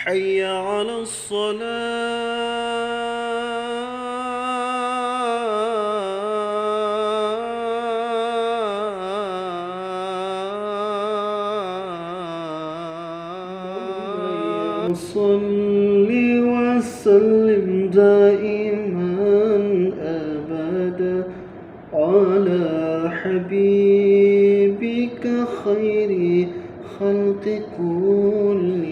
حي على الصلاة. صل وسلم دائما أبدا على حبيبك خير خلق كلهم.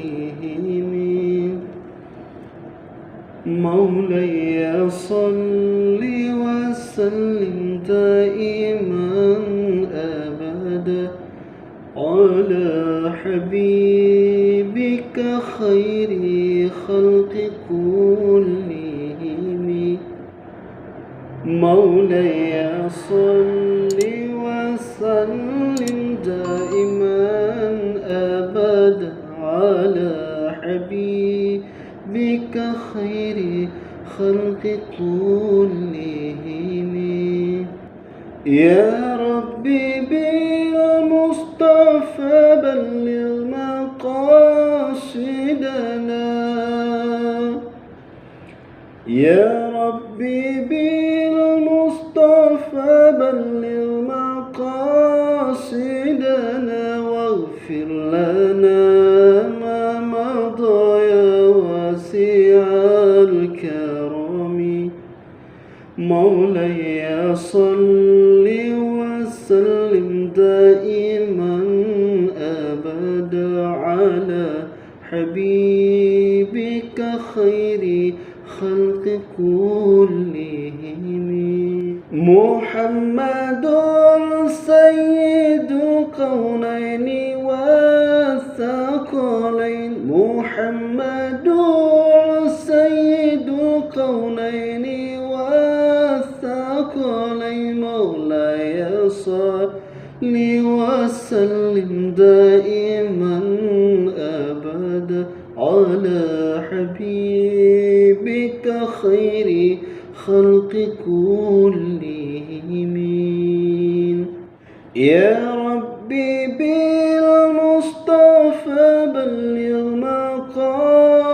مولاي صل وسلم دائما أبدا على حبيبك خير خلق كلهم. مولاي صل وسلم دائما أبدا على حبيبك خير خلق كلهم. يا ربي بالمصطفى بلغ مقاصدنا. يا ربي بالمصطفى بلغ مقاصدنا واغفر لنا ما مضى يا واسع الكرم. مولاي صل وسلم دائما أبدا على حبيبك خير خلق كلهم. محمد سيد الكونين والثقلين. محمد سيد الكونين والثقلين. مولاي صل وسلم دائما أبدا على حبيبك خير خلق كلهم. يا ربي بالمصطفى بلغ مقاصدنا.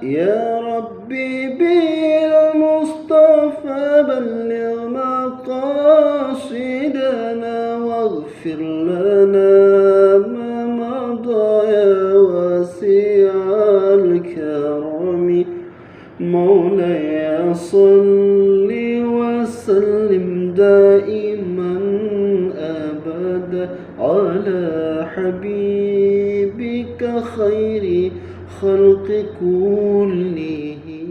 يا ربي بالمصطفى بلغ مقاصدنا واغفر لنا ما مضى يا واسع الكرم. مولاي صل وسلم دائما أبدا على حبيبك خير خلق كلهم.